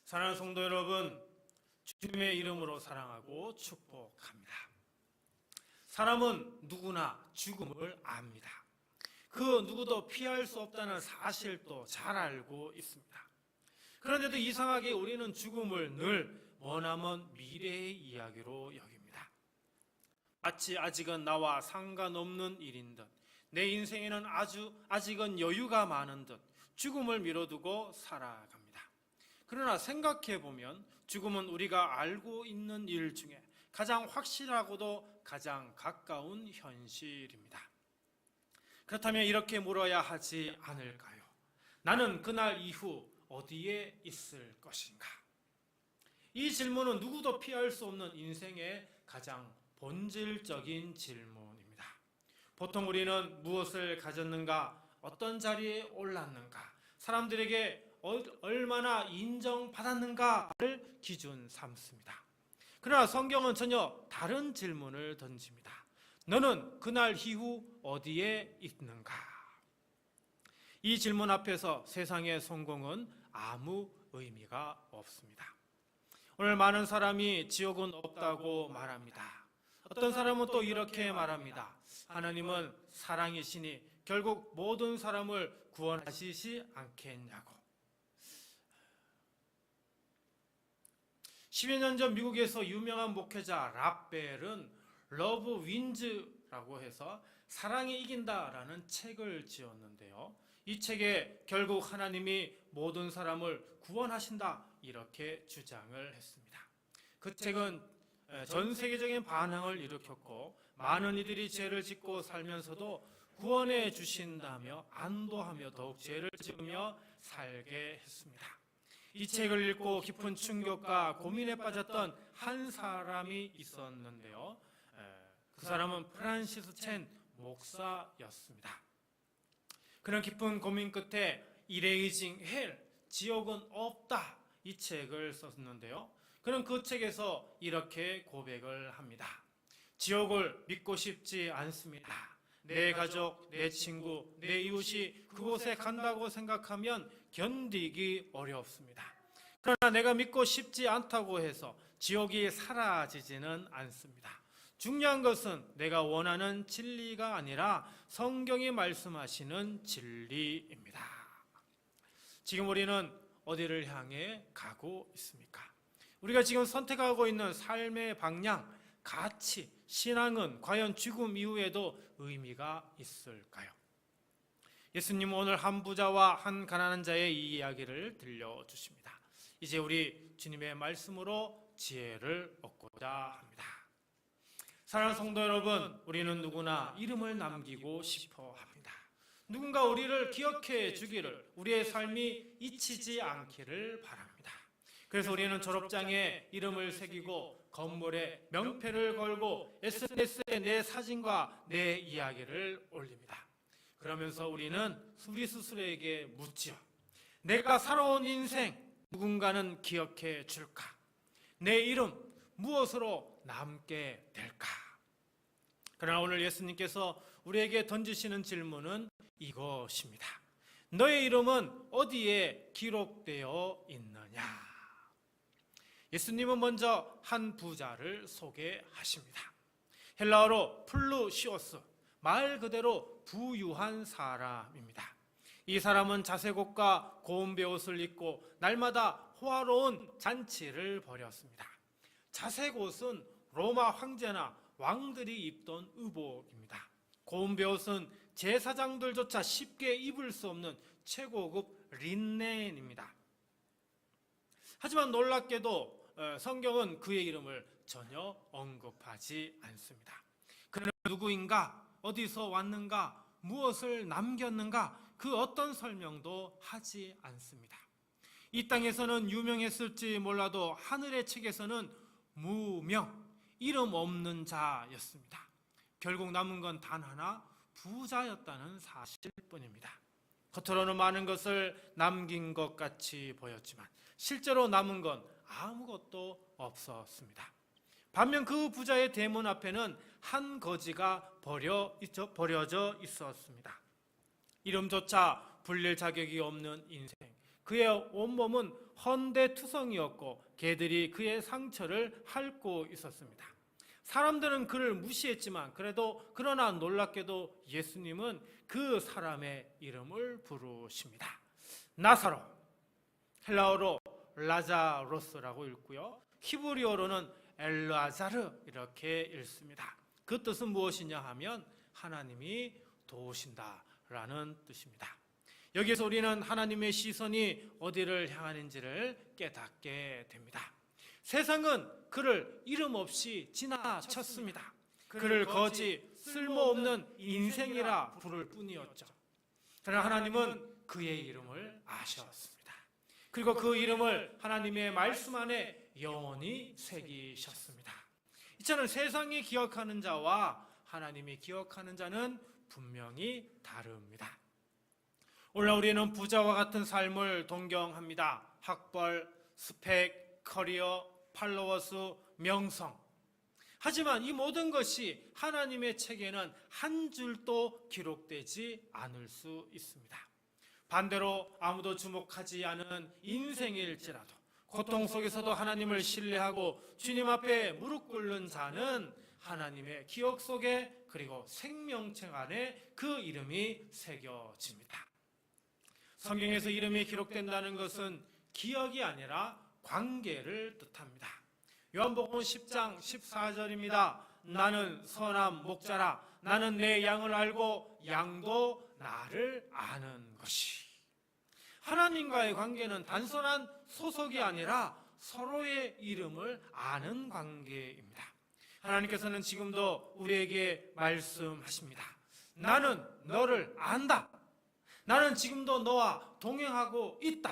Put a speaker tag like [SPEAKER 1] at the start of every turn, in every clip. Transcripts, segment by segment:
[SPEAKER 1] 사랑하는 성도 여러분, 주님의 이름으로 사랑하고 축복합니다. 사람은 누구나 죽음을 압니다. 그 누구도 피할 수 없다는 사실도 잘 알고 있습니다. 그런데도 이상하게 우리는 죽음을 늘 머나먼 미래의 이야기로 여깁니다. 마치 아직은 나와 상관없는 일인 듯, 내 인생에는 아직은 여유가 많은 듯 죽음을 미뤄두고 살아갑니다. 그러나 생각해보면 죽음은 우리가 알고 있는 일 중에 가장 확실하고도 가장 가까운 현실입니다. 그렇다면 이렇게 물어야 하지 않을까요? 나는 그날 이후 어디에 있을 것인가? 이 질문은 누구도 피할 수 없는 인생의 가장 본질적인 질문입니다. 보통 우리는 무엇을 가졌는가, 어떤 자리에 올랐는가, 사람들에게 얼마나 인정받았는가를 기준 삼습니다. 그러나 성경은 전혀 다른 질문을 던집니다. 너는 그날 이후 어디에 있는가? 이 질문 앞에서 세상의 성공은 아무 의미가 없습니다. 오늘 많은 사람이 지옥은 없다고 말합니다. 어떤 사람은 또 이렇게 말합니다. 하나님은 사랑이시니 결국 모든 사람을 구원하시지 않겠냐고. 10여 년 전 미국에서 유명한 목회자 라벨은 러브 윈즈라고 해서 사랑이 이긴다라는 책을 지었는데요. 이 책에 결국 하나님이 모든 사람을 구원하신다 이렇게 주장을 했습니다. 그 책은 전 세계적인 반향을 일으켰고 많은 이들이 죄를 짓고 살면서도 구원해 주신다며 안도하며 더욱 죄를 지으며 살게 했습니다. 이 책을 읽고 깊은 충격과 고민에 빠졌던 한 사람이 있었는데요. 그 사람은 프란시스 첸 목사였습니다. 그런 깊은 고민 끝에 Erasing Hell, 지옥은 없다 이 책을 썼는데요. 그는 그 책에서 이렇게 고백을 합니다. 지옥을 믿고 싶지 않습니다. 내 가족, 내 친구, 내 이웃이 그곳에 간다고 생각하면 견디기 어렵습니다. 그러나 내가 믿고 싶지 않다고 해서 지옥이 사라지지는 않습니다. 중요한 것은 내가 원하는 진리가 아니라 성경이 말씀하시는 진리입니다. 지금 우리는 어디를 향해 가고 있습니까? 우리가 지금 선택하고 있는 삶의 방향, 가치, 신앙은 과연 죽음 이후에도 의미가 있을까요? 예수님은 오늘 한 부자와 한 가난한 자의 이 이야기를 들려주십니다. 이제 우리 주님의 말씀으로 지혜를 얻고자 합니다. 사랑하는 성도 여러분, 우리는 누구나 이름을 남기고 싶어 합니다. 누군가 우리를 기억해 주기를, 우리의 삶이 잊히지 않기를 바랍니다. 그래서 우리는 졸업장에 이름을 새기고 건물에 명패를 걸고 SNS에 내 사진과 내 이야기를 올립니다. 그러면서 우리는 우리 스스로에게 묻지요. 내가 살아온 인생 누군가는 기억해 줄까? 내 이름 무엇으로 남게 될까? 그러나 오늘 예수님께서 우리에게 던지시는 질문은 이것입니다. 너의 이름은 어디에 기록되어 있느냐? 예수님은 먼저 한 부자를 소개하십니다. 헬라어로 플루시오스, 말 그대로 부유한 사람입니다. 이 사람은 자색 옷과 고운 베옷을 입고 날마다 호화로운 잔치를 벌였습니다. 자색 옷은 로마 황제나 왕들이 입던 의복입니다. 고운 베옷은 제사장들조차 쉽게 입을 수 없는 최고급 린넨입니다. 하지만 놀랍게도 성경은 그의 이름을 전혀 언급하지 않습니다. 그는 누구인가, 어디서 왔는가, 무엇을 남겼는가, 그 어떤 설명도 하지 않습니다. 이 땅에서는 유명했을지 몰라도 하늘의 책에서는 무명, 이름 없는 자였습니다. 결국 남은 건 단 하나, 부자였다는 사실뿐입니다. 겉으로는 많은 것을 남긴 것 같이 보였지만 실제로 남은 건 아무것도 없었습니다. 반면 그 부자의 대문 앞에는 한 거지가 버려져 있었습니다. 이름조차 불릴 자격이 없는 인생, 그의 온몸은 헌대투성이었고 개들이 그의 상처를 핥고 있었습니다. 사람들은 그를 무시했지만 그러나 놀랍게도 예수님은 그 사람의 이름을 부르십니다. 나사로, 헬라어로 라자로스라고 읽고요, 히브리어로는 엘라자르 이렇게 읽습니다. 그 뜻은 무엇이냐 하면 하나님이 도우신다라는 뜻입니다. 여기서 우리는 하나님의 시선이 어디를 향하는지를 깨닫게 됩니다. 세상은 그를 이름 없이 지나쳤습니다. 그를 거지 쓸모없는 인생이라 부를 뿐이었죠. 그러나 하나님은 그의 이름을 아셨습니다. 그리고 그 이름을 하나님의 말씀 안에 영원히 새기셨습니다. 이처럼 세상이 기억하는 자와 하나님이 기억하는 자는 분명히 다릅니다. 오늘 우리는 부자와 같은 삶을 동경합니다. 학벌, 스펙, 커리어, 팔로워수, 명성. 하지만 이 모든 것이 하나님의 책에는 한 줄도 기록되지 않을 수 있습니다. 반대로 아무도 주목하지 않은 인생일지라도 고통 속에서도 하나님을 신뢰하고 주님 앞에 무릎 꿇는 자는 하나님의 기억 속에 그리고 생명책 안에 그 이름이 새겨집니다. 성경에서 이름이 기록된다는 것은 기억이 아니라 관계를 뜻합니다. 요한복음 10장 14절입니다. 나는 선한 목자라. 나는 내 양을 알고 양도 나를 아는 것이. 하나님과의 관계는 단순한 소속이 아니라 서로의 이름을 아는 관계입니다. 하나님께서는 지금도 우리에게 말씀하십니다. 나는 너를 안다. 나는 지금도 너와 동행하고 있다.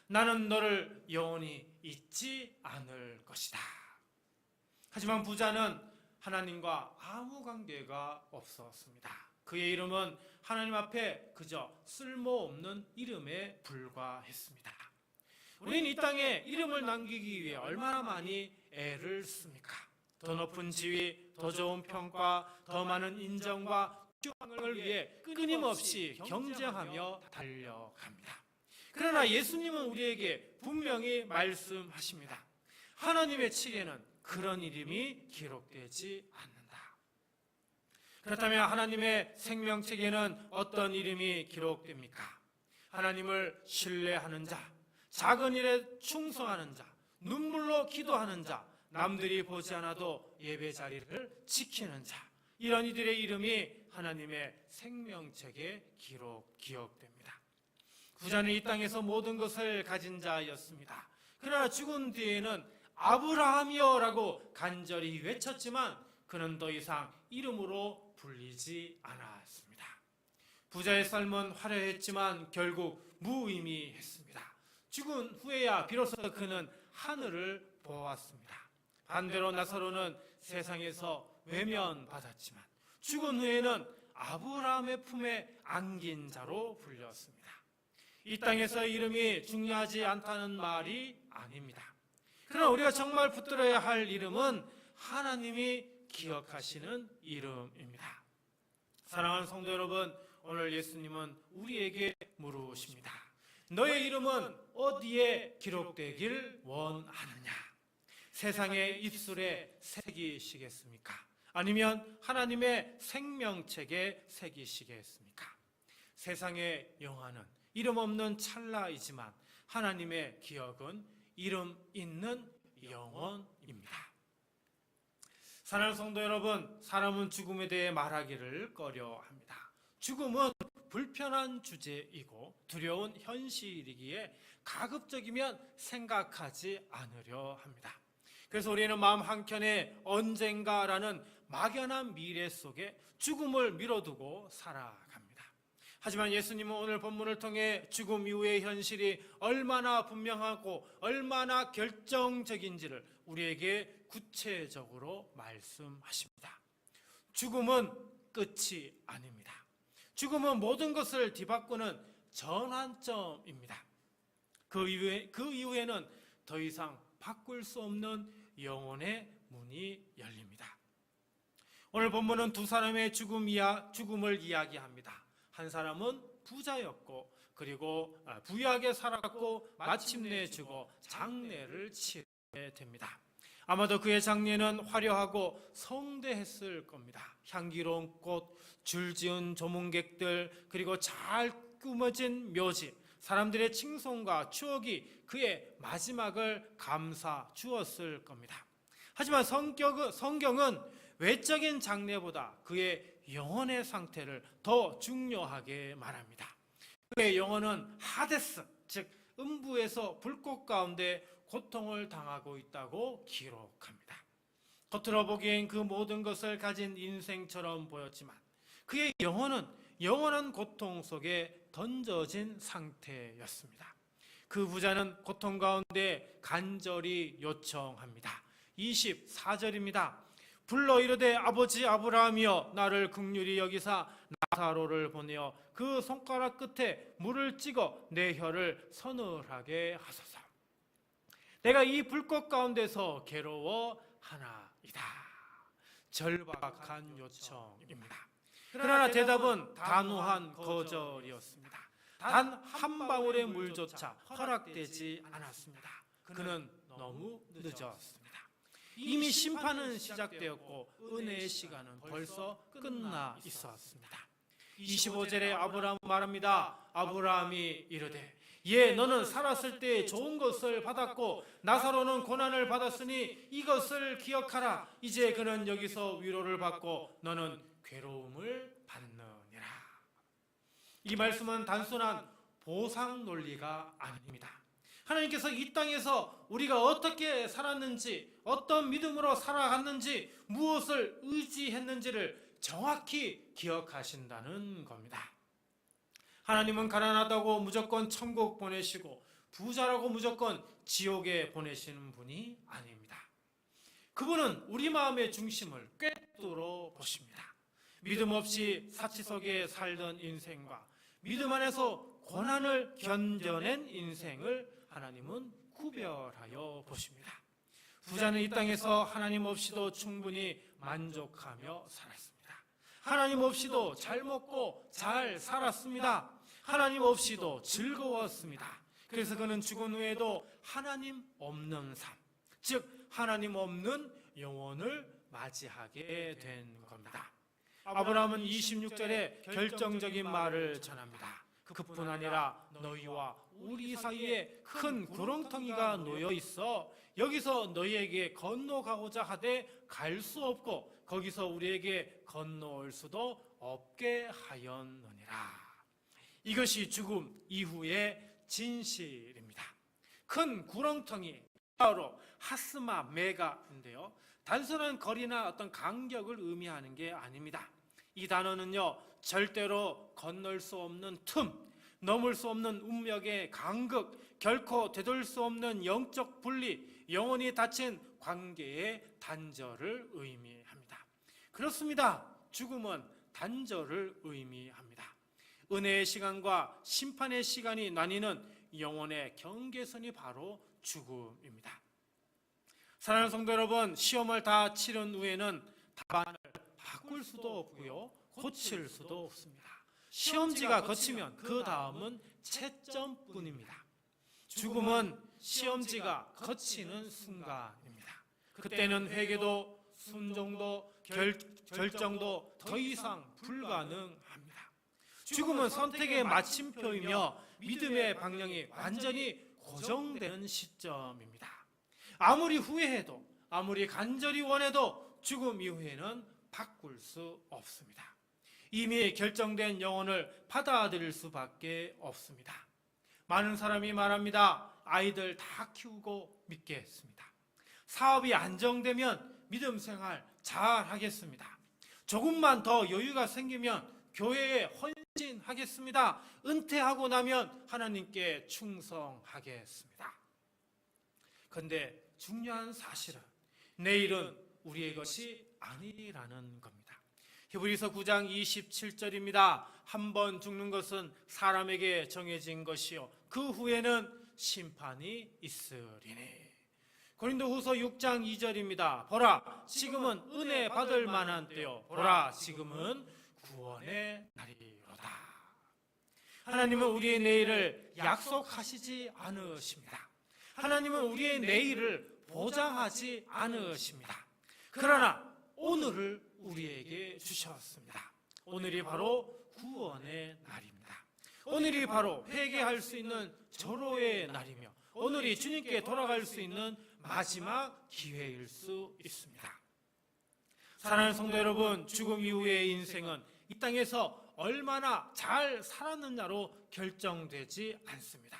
[SPEAKER 1] 나는 너를 영원히 잊지 않을 것이다. 하지만 부자는 하나님과 아무 관계가 없었습니다. 그의 이름은 하나님 앞에 그저 쓸모없는 이름에 불과했습니다. 우리는 이 땅에 이름을 남기기 위해 얼마나 많이 애를 씁니까? 더 높은 지위, 더 좋은 평가, 더 많은 인정과 추앙을 위해 끊임없이 경쟁하며 달려갑니다. 그러나 예수님은 우리에게 분명히 말씀하십니다. 하나님의 책에는 그런 이름이 기록되지 않는다. 그렇다면 하나님의 생명책에는 어떤 이름이 기록됩니까? 하나님을 신뢰하는 자, 작은 일에 충성하는 자, 눈물로 기도하는 자, 남들이 보지 않아도 예배 자리를 지키는 자, 이런 이들의 이름이 하나님의 생명책에 기억됩니다. 부자는 이 땅에서 모든 것을 가진 자였습니다. 그러나 죽은 뒤에는 아브라함이여라고 간절히 외쳤지만 그는 더 이상 이름으로 불리지 않았습니다. 부자의 삶은 화려했지만 결국 무의미했습니다. 죽은 후에야 비로소 그는 하늘을 보았습니다. 반대로 나사로는 세상에서 외면받았지만 죽은 후에는 아브라함의 품에 안긴 자로 불렸습니다. 이 땅에서 이름이 중요하지 않다는 말이 아닙니다. 그러나 우리가 정말 붙들어야 할 이름은 하나님이 기억하시는 이름입니다. 사랑하는 성도 여러분, 오늘 예수님은 우리에게 물으십니다. 너의 이름은 어디에 기록되길 원하느냐? 세상의 입술에 새기시겠습니까? 아니면 하나님의 생명책에 새기시겠습니까? 세상의 영화는 이름 없는 찰나이지만 하나님의 기억은 이름 있는 영원입니다. 사랑하는 성도 여러분, 사람은 죽음에 대해 말하기를 꺼려합니다. 죽음은 불편한 주제이고 두려운 현실이기에 가급적이면 생각하지 않으려 합니다. 그래서 우리는 마음 한켠에 언젠가라는 막연한 미래 속에 죽음을 미뤄두고 살아갑니다. 하지만 예수님은 오늘 본문을 통해 죽음 이후의 현실이 얼마나 분명하고 얼마나 결정적인지를 우리에게 구체적으로 말씀하십니다. 죽음은 끝이 아닙니다. 죽음은 모든 것을 뒤바꾸는 전환점입니다. 그 이후에는 더 이상 바꿀 수 없는 영혼의 문이 열립니다. 오늘 본문은 두 사람의 죽음을 이야기합니다. 한 사람은 부자였고 그리고 부유하게 살았고 마침내 죽어 장례를 치르게 됩니다. 아마도 그의 장례는 화려하고 성대했을 겁니다. 향기로운 꽃, 줄지은 조문객들, 그리고 잘 꾸며진 묘지, 사람들의 칭송과 추억이 그의 마지막을 감싸 주었을 겁니다. 하지만 성경은 외적인 장례보다 그의 영혼의 상태를 더 중요하게 말합니다. 그의 영혼은 하데스, 즉 음부에서 불꽃 가운데 고통을 당하고 있다고 기록합니다. 겉으로 보기엔 그 모든 것을 가진 인생처럼 보였지만 그의 영혼은 영원한 고통 속에 던져진 상태였습니다. 그 부자는 고통 가운데 간절히 요청합니다. 24절입니다. 불러 이르되 아버지 아브라함이여 나를 긍휼히 여기사 나사로를 보내어 그 손가락 끝에 물을 찍어 내 혀를 서늘하게 하소서. 내가 이 불꽃 가운데서 괴로워하나이다. 절박한 요청입니다. 그러나 대답은 단호한 거절이었습니다. 단 한 방울의 물조차 허락되지 않았습니다. 그는 너무 늦었습니다. 이미 심판은 시작되었고 은혜의 시간은 벌써 끝나 있었습니다. 25절에 아브라함 말합니다. 아브라함이 이르되 너는 살았을 때 좋은 것을 받았고 나사로는 고난을 받았으니 이것을 기억하라. 이제 그는 여기서 위로를 받고 너는 괴로움을 받느니라. 이 말씀은 단순한 보상 논리가 아닙니다. 하나님께서 이 땅에서 우리가 어떻게 살았는지, 어떤 믿음으로 살아갔는지, 무엇을 의지했는지를 정확히 기억하신다는 겁니다. 하나님은 가난하다고 무조건 천국 보내시고 부자라고 무조건 지옥에 보내시는 분이 아닙니다. 그분은 우리 마음의 중심을 꿰뚫어 보십니다. 믿음 없이 사치 속에 살던 인생과 믿음 안에서 고난을 견뎌낸 인생을 하나님은 구별하여 보십니다. 부자는 이 땅에서 하나님 없이도 충분히 만족하며 살았습니다. 하나님 없이도 잘 먹고 잘 살았습니다. 하나님 없이도 즐거웠습니다. 그래서 그는 죽은 후에도 하나님 없는 삶, 즉 하나님 없는 영혼을 맞이하게 된 겁니다. 아브라함은 26절에 결정적인 말을 전합니다. 그뿐 아니라 너희와 우리 사이에 큰 구렁텅이가 놓여 있어 여기서 너희에게 건너가고자 하되 갈 수 없고 거기서 우리에게 건너올 수도 없게 하였느니라. 이것이 죽음 이후의 진실입니다. 큰 구렁텅이 바로 하스마 메가인데요, 단순한 거리나 어떤 간격을 의미하는 게 아닙니다. 이 단어는요, 절대로 건널 수 없는 틈, 넘을 수 없는 운명의 간극, 결코 되돌 수 없는 영적 분리, 영원히 닫힌 관계의 단절을 의미합니다. 그렇습니다. 죽음은 단절을 의미합니다. 은혜의 시간과 심판의 시간이 나뉘는 영혼의 경계선이 바로 죽음입니다. 사랑하는 성도 여러분, 시험을 다 치른 후에는 답안을 바꿀 수도 없고요, 고칠 수도 없습니다. 시험지가 거치면 그 다음은 채점뿐입니다. 죽음은 시험지가 거치는 순간입니다. 그때는 회개도 순종도 결정도 더 이상 불가능합니다. 죽음은 선택의 마침표이며 믿음의 방향이 완전히 고정되는 시점입니다. 아무리 후회해도 아무리 간절히 원해도 죽음 이후에는 바꿀 수 없습니다. 이미 결정된 영혼을 받아들일 수밖에 없습니다. 많은 사람이 말합니다. 아이들 다 키우고 믿겠습니다. 사업이 안정되면 믿음 생활 잘 하겠습니다. 조금만 더 여유가 생기면 교회에 헌신하겠습니다. 은퇴하고 나면 하나님께 충성하겠습니다. 그런데 중요한 사실은 내일은 우리의 것이 아니라는 겁니다. 히브리서 9장 27절입니다. 한 번 죽는 것은 사람에게 정해진 것이요 그 후에는 심판이 있으리니. 고린도후서 6장 2절입니다. 보라 지금은 은혜 받을 만한 때요 보라 지금은 구원의 날이로다. 하나님은 우리의 내일을 약속하시지 않으십니다. 하나님은 우리의 내일을 보장하지 않으십니다. 그러나 오늘을 우리에게 주셨습니다. 오늘이 바로 구원의 날입니다. 오늘이 바로 회개할 수 있는 절호의 날이며 오늘이 주님께 돌아갈 수 있는 마지막 기회일 수 있습니다. 사랑하는 성도 여러분, 죽음 이후의 인생은 이 땅에서 얼마나 잘 살았느냐로 결정되지 않습니다.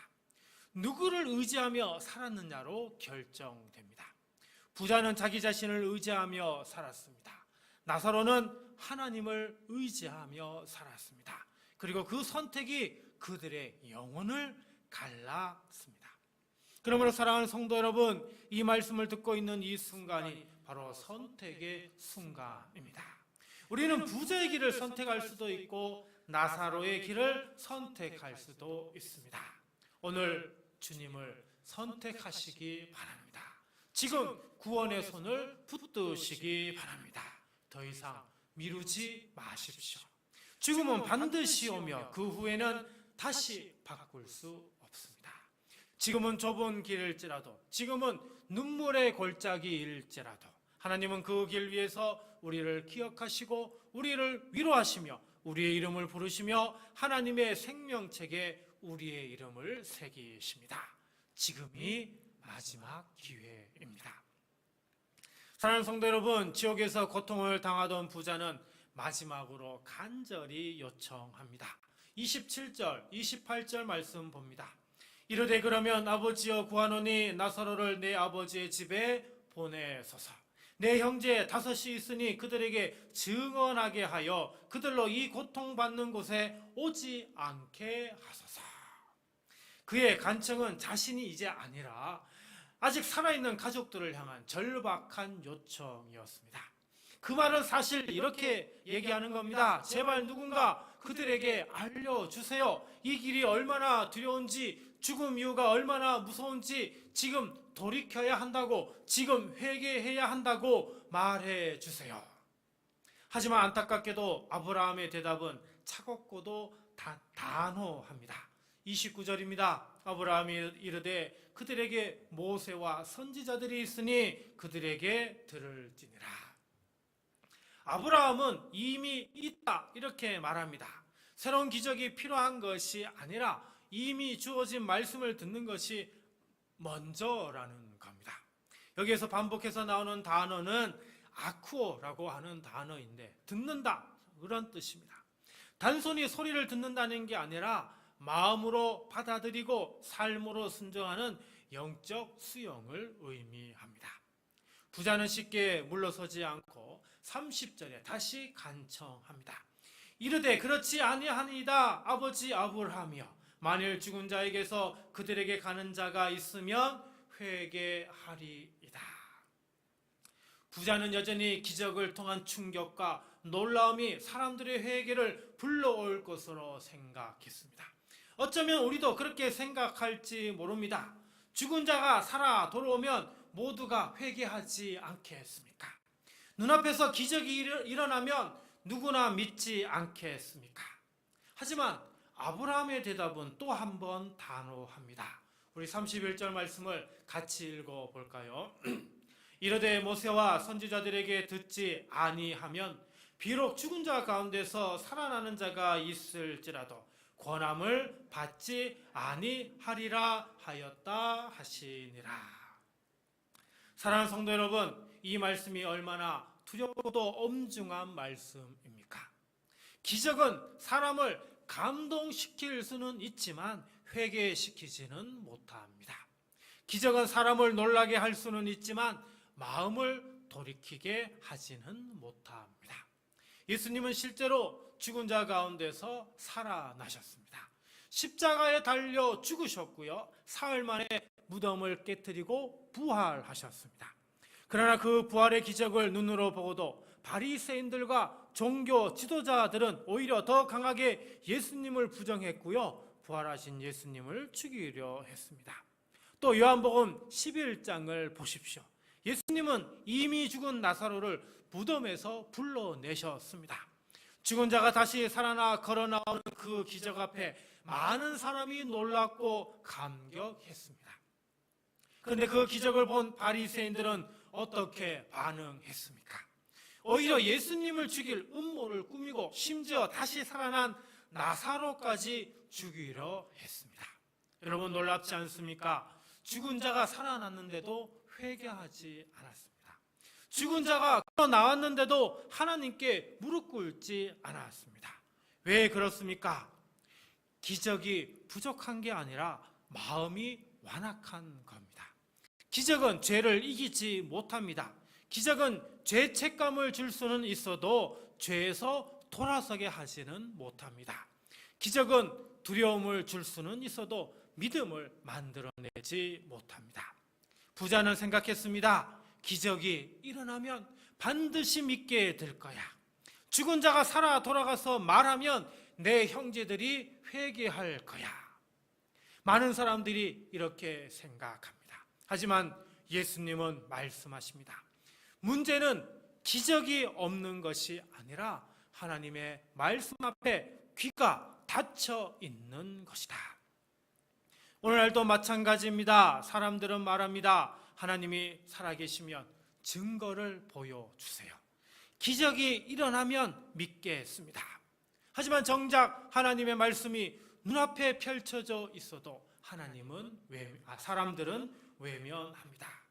[SPEAKER 1] 누구를 의지하며 살았느냐로 결정됩니다. 부자는 자기 자신을 의지하며 살았습니다. 나사로는 하나님을 의지하며 살았습니다. 그리고 그 선택이 그들의 영혼을 갈랐습니다. 그러므로 사랑하는 성도 여러분, 이 말씀을 듣고 있는 이 순간이 바로 선택의 순간입니다. 우리는 부자의 길을 선택할 수도 있고 나사로의 길을 선택할 수도 있습니다. 오늘 주님을 선택하시기 바랍니다. 지금 구원의 손을 붙드시기 바랍니다. 더 이상 미루지 마십시오. 죽음은 반드시 오며 그 후에는 다시 바꿀 수 없습니다. 지금은 좁은 길일지라도, 지금은 눈물의 골짜기일지라도 하나님은 그 길 위에서 우리를 기억하시고 우리를 위로하시며 우리의 이름을 부르시며 하나님의 생명책에 우리의 이름을 새기십니다. 지금이 마지막 기회입니다. 사랑하는 성도 여러분, 지옥에서 고통을 당하던 부자는 마지막으로 간절히 요청합니다. 27절, 28절 말씀 봅니다. 이르되 그러면 아버지여 구하노니 나사로를 내 아버지의 집에 보내소서. 내 형제 5이 있으니 그들에게 증언하게 하여 그들로 이 고통받는 곳에 오지 않게 하소서. 그의 간청은 자신이 이제 아니라 아직 살아있는 가족들을 향한 절박한 요청이었습니다. 그 말은 사실 이렇게 얘기하는 겁니다. 제발 누군가 그들에게 알려주세요. 이 길이 얼마나 두려운지, 죽음 이유가 얼마나 무서운지 지금 돌이켜야 한다고, 지금 회개해야 한다고 말해 주세요. 하지만 안타깝게도 아브라함의 대답은 차갑고도 단호합니다. 29절입니다. 아브라함이 이르되 그들에게 모세와 선지자들이 있으니 그들에게 들을지니라. 아브라함은 이미 있다 이렇게 말합니다. 새로운 기적이 필요한 것이 아니라 이미 주어진 말씀을 듣는 것이 먼저라는 겁니다. 여기에서 반복해서 나오는 단어는 아쿠오라고 하는 단어인데 듣는다 그런 뜻입니다. 단순히 소리를 듣는다는 게 아니라 마음으로 받아들이고 삶으로 순종하는 영적 수용을 의미합니다. 부자는 쉽게 물러서지 않고 30절에 다시 간청합니다. 이르되 그렇지 아니하니이다 아버지 아브라함이여, 만일 죽은 자에게서 그들에게 가는 자가 있으면 회개하리이다. 부자는 여전히 기적을 통한 충격과 놀라움이 사람들의 회개를 불러올 것으로 생각했습니다. 어쩌면 우리도 그렇게 생각할지 모릅니다. 죽은 자가 살아 돌아오면 모두가 회개하지 않겠습니까? 눈앞에서 기적이 일어나면 누구나 믿지 않겠습니까? 하지만 아브라함의 대답은 또 한 번 단호합니다. 우리 31절 말씀을 같이 읽어볼까요? 이르되 모세와 선지자들에게 듣지 아니하면 비록 죽은 자 가운데서 살아나는 자가 있을지라도 권함을 받지 아니하리라 하였다 하시니라. 사랑하는 성도 여러분, 이 말씀이 얼마나 두렵고도 엄중한 말씀입니까? 기적은 사람을 감동시킬 수는 있지만 회개시키지는 못합니다. 기적은 사람을 놀라게 할 수는 있지만 마음을 돌이키게 하지는 못합니다. 예수님은 실제로 죽은 자 가운데서 살아나셨습니다. 십자가에 달려 죽으셨고요, 사흘 만에 무덤을 깨뜨리고 부활하셨습니다. 그러나 그 부활의 기적을 눈으로 보고도 바리새인들과 종교 지도자들은 오히려 더 강하게 예수님을 부정했고요, 부활하신 예수님을 죽이려 했습니다. 또 요한복음 11장을 보십시오. 예수님은 이미 죽은 나사로를 무덤에서 불러내셨습니다. 죽은 자가 다시 살아나 걸어 나오는 그 기적 앞에 많은 사람이 놀랐고 감격했습니다. 그런데 그 기적을 본 바리새인들은 어떻게 반응했습니까? 오히려 예수님을 죽일 음모를 꾸미고 심지어 다시 살아난 나사로까지 죽이려 했습니다. 여러분 놀랍지 않습니까? 죽은 자가 살아났는데도 회개하지 않았습니다. 죽은 자가 나왔는데도 하나님께 무릎 꿇지 않았습니다. 왜 그렇습니까? 기적이 부족한 게 아니라 마음이 완악한 겁니다. 기적은 죄를 이기지 못합니다. 기적은 죄책감을 줄 수는 있어도 죄에서 돌아서게 하지는 못합니다. 기적은 두려움을 줄 수는 있어도 믿음을 만들어내지 못합니다. 부자는 생각했습니다. 기적이 일어나면 반드시 믿게 될 거야. 죽은 자가 살아 돌아가서 말하면 내 형제들이 회개할 거야. 많은 사람들이 이렇게 생각합니다. 하지만 예수님은 말씀하십니다. 문제는 기적이 없는 것이 아니라 하나님의 말씀 앞에 귀가 닫혀 있는 것이다. 오늘날도 마찬가지입니다. 사람들은 말합니다. 하나님이 살아계시면 증거를 보여주세요. 기적이 일어나면 믿겠습니다. 하지만 정작 하나님의 말씀이 눈앞에 펼쳐져 있어도 사람들은 외면합니다.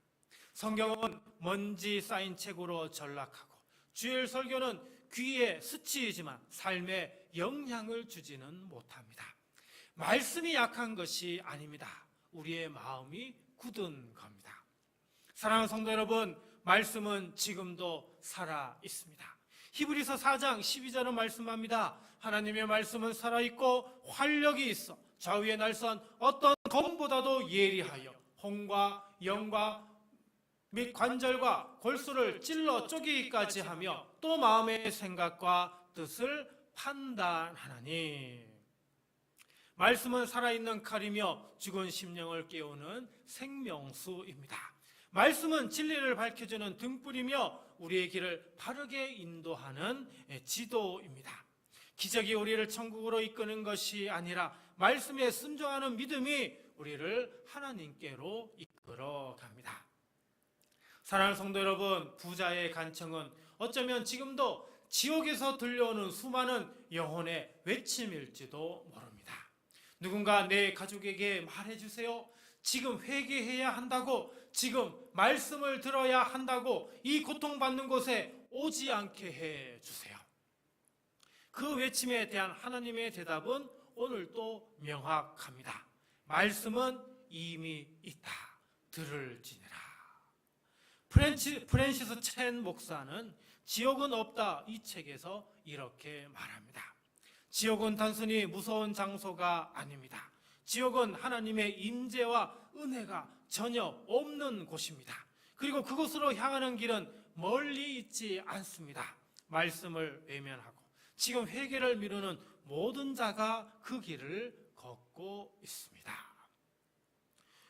[SPEAKER 1] 성경은 먼지 쌓인 책으로 전락하고 주일 설교는 귀에 스치이지만 삶에 영향을 주지는 못합니다. 말씀이 약한 것이 아닙니다. 우리의 마음이 굳은 겁니다. 사랑하는 성도 여러분, 말씀은 지금도 살아 있습니다. 히브리서 4장 12절은 말씀합니다. 하나님의 말씀은 살아있고 활력이 있어 좌우에 날선 어떤 검보다도 예리하여 혼과 영과 및 관절과 골수를 찔러 쪼개기까지 하며 또 마음의 생각과 뜻을 판단하나니. 말씀은 살아있는 칼이며 죽은 심령을 깨우는 생명수입니다. 말씀은 진리를 밝혀주는 등불이며 우리의 길을 바르게 인도하는 지도입니다. 기적이 우리를 천국으로 이끄는 것이 아니라 말씀에 순종하는 믿음이 우리를 하나님께로 이끌어 갑니다. 사랑하는 성도 여러분, 부자의 간청은 어쩌면 지금도 지옥에서 들려오는 수많은 영혼의 외침일지도 모릅니다. 누군가 내 가족에게 말해주세요. 지금 회개해야 한다고, 지금 말씀을 들어야 한다고, 이 고통받는 곳에 오지 않게 해주세요. 그 외침에 대한 하나님의 대답은 오늘도 명확합니다. 말씀은 이미 있다. 들을지니라. 프랜시스 첸 목사는 지옥은 없다 이 책에서 이렇게 말합니다. 지옥은 단순히 무서운 장소가 아닙니다. 지옥은 하나님의 임재와 은혜가 전혀 없는 곳입니다. 그리고 그곳으로 향하는 길은 멀리 있지 않습니다. 말씀을 외면하고 지금 회개를 미루는 모든 자가 그 길을 걷고 있습니다.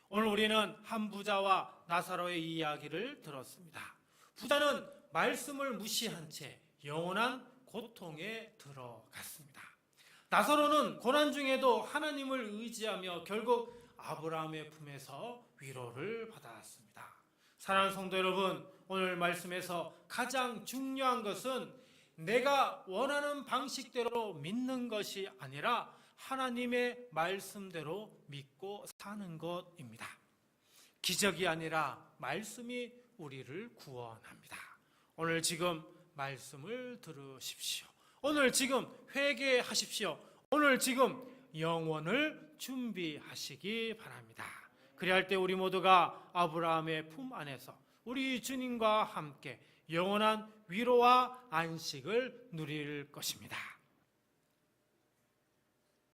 [SPEAKER 1] 오늘 우리는 한 부자와 나사로의 이야기를 들었습니다. 부자는 말씀을 무시한 채 영원한 고통에 들어갔습니다. 나사로는 고난 중에도 하나님을 의지하며 결국 아브라함의 품에서 위로를 받았습니다. 사랑하는 성도 여러분, 오늘 말씀에서 가장 중요한 것은 내가 원하는 방식대로 믿는 것이 아니라 하나님의 말씀대로 믿고 사는 것입니다. 기적이 아니라 말씀이 우리를 구원합니다. 오늘 지금 말씀을 들으십시오. 오늘 지금 회개하십시오. 오늘 지금 영혼을 준비하시기 바랍니다. 그래야 할 때 우리 모두가 아브라함의 품 안에서 우리 주님과 함께 영원한 위로와 안식을 누릴 것입니다.